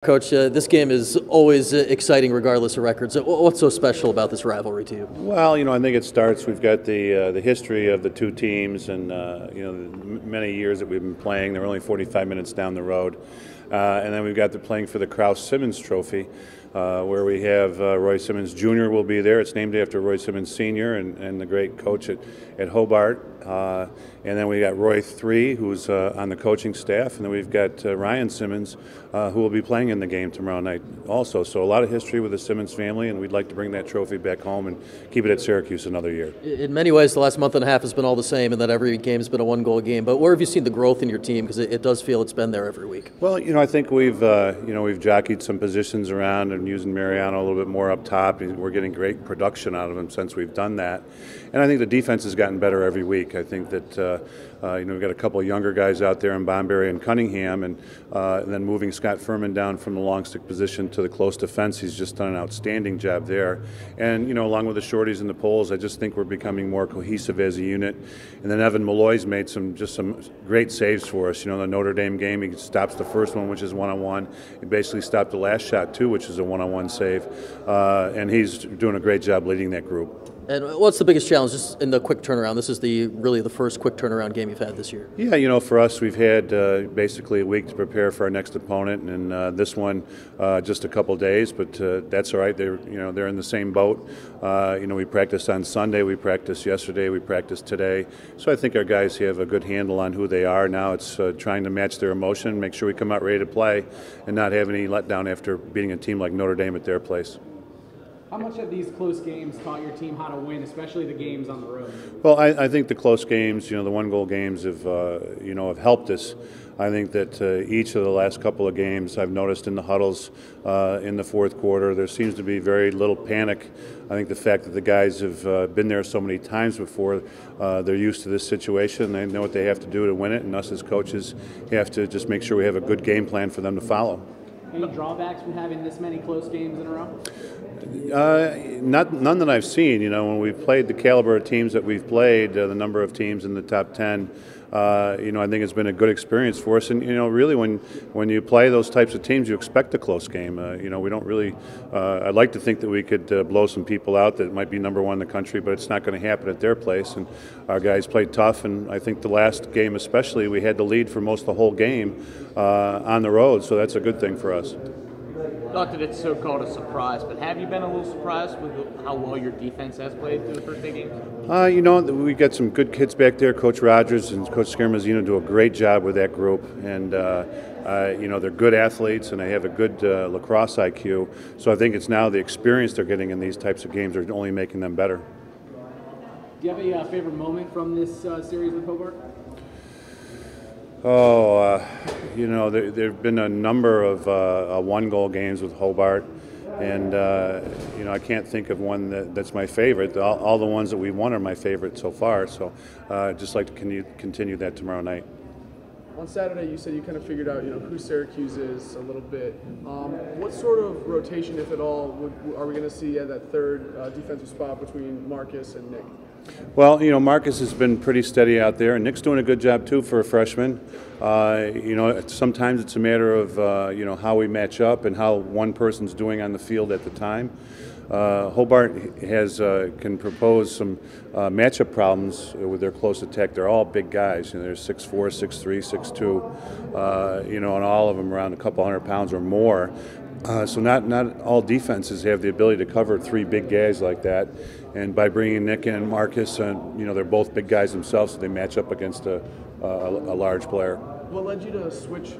Coach, this game is always exciting regardless of records. What's so special about this rivalry to you? Well, I think it starts. We've got the history of the two teams, and many years that we've been playing. They're only 45 minutes down the road, and then we've got the playing for the Krause-Simmons Trophy, where we have Roy Simmons Jr. will be there. It's named after Roy Simmons Sr. and the great coach at Hobart. And then we got Roy III, who's on the coaching staff, and then we've got Ryan Simmons, who will be playing in the game tomorrow night also. So a lot of history with the Simmons family, and we'd like to bring that trophy back home and keep it at Syracuse another year. In many ways, the last month and a half has been all the same, and that every game's been a one-goal game. But where have you seen the growth in your team? Because it does feel it's been there every week. Well, I think we've jockeyed some positions around and using Mariano a little bit more up top. We're getting great production out of him since we've done that, and I think the defense has gotten better every week. I think that we've got a couple of younger guys out there in Bomberry and Cunningham, and then moving Scott Furman down from the long stick position to the close defense. He's just done an outstanding job there. And along with the shorties and the poles, I just think we're becoming more cohesive as a unit. And then Evan Malloy's made some great saves for us. The Notre Dame game, he stops the first one, which is one-on-one. He basically stopped the last shot too, which is a one-on-one save. And he's doing a great job leading that group. And what's the biggest challenge just in the quick turnaround? This is really the first quick turnaround game you've had this year. Yeah, for us, we've had basically a week to prepare for our next opponent, and this one just a couple days. But that's all right. They're in the same boat. We practiced on Sunday, we practiced yesterday, we practiced today. So I think our guys have a good handle on who they are. Now it's trying to match their emotion, make sure we come out ready to play, and not have any letdown after beating a team like Notre Dame at their place. How much have these close games taught your team how to win, especially the games on the road? Well, I think the close games, the one-goal games have helped us. I think that each of the last couple of games I've noticed in the huddles in the fourth quarter, there seems to be very little panic. I think the fact that the guys have been there so many times before, they're used to this situation. They know what they have to do to win it, and us as coaches have to just make sure we have a good game plan for them to follow. Any drawbacks from having this many close games in a row? None that I've seen. When we've played the caliber of teams that we've played, the number of teams in the top 10, I think it's been a good experience for us. And really, when you play those types of teams, you expect a close game. We don't really. I'd like to think that we could blow some people out that might be number one in the country, but it's not going to happen at their place. And our guys played tough, and I think the last game especially, we had the lead for most of the whole game on the road, so that's a good thing for us. Not that it's so-called a surprise, but have you been a little surprised with how well your defense has played through the first 8 games? We got some good kids back there. Coach Rogers and Coach Scarmazzino do a great job with that group, and they're good athletes and they have a good lacrosse IQ. So I think it's now the experience they're getting in these types of games are only making them better. Do you have a favorite moment from this series with Hobart? There have been a number of one-goal games with Hobart, and I can't think of one that's my favorite. All the ones that we won are my favorite so far. So I'd just like to continue that tomorrow night. On Saturday, you said you kind of figured out, who Syracuse is a little bit. What sort of rotation, if at all, are we going to see at that third defensive spot between Marcus and Nick? Well, Marcus has been pretty steady out there, and Nick's doing a good job too for a freshman. Sometimes it's a matter of how we match up and how one person's doing on the field at the time. Hobart can propose some matchup problems with their close attack. They're all big guys. They're 6'4", 6'3", 6'2", and all of them around a couple 100 pounds or more. So not all defenses have the ability to cover 3 big guys like that. And by bringing Nick in and Marcus, they're both big guys themselves, so they match up against a large player. What led you to switch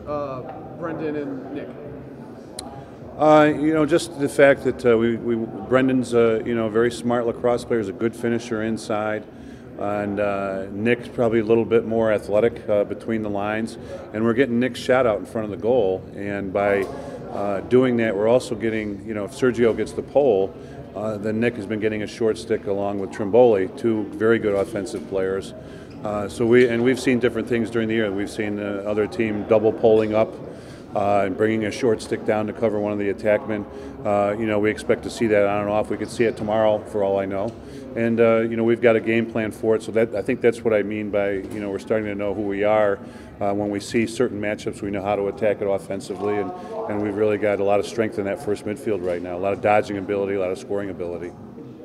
Brendan and Nick? Just the fact that Brendan's a very smart lacrosse player, is a good finisher inside, and Nick's probably a little bit more athletic between the lines, and we're getting Nick's shot out in front of the goal, and by doing that, we're also getting, if Sergio gets the pole, then Nick has been getting a short stick along with Trimboli, 2 very good offensive players. So we've seen different things during the year. We've seen the other team double polling up and bringing a short stick down to cover one of the attackmen. We expect to see that on and off. We could see it tomorrow, for all I know. And we've got a game plan for it. So I think that's what I mean by we're starting to know who we are. When we see certain matchups, we know how to attack it offensively, and we've really got a lot of strength in that first midfield right now. A lot of dodging ability, a lot of scoring ability.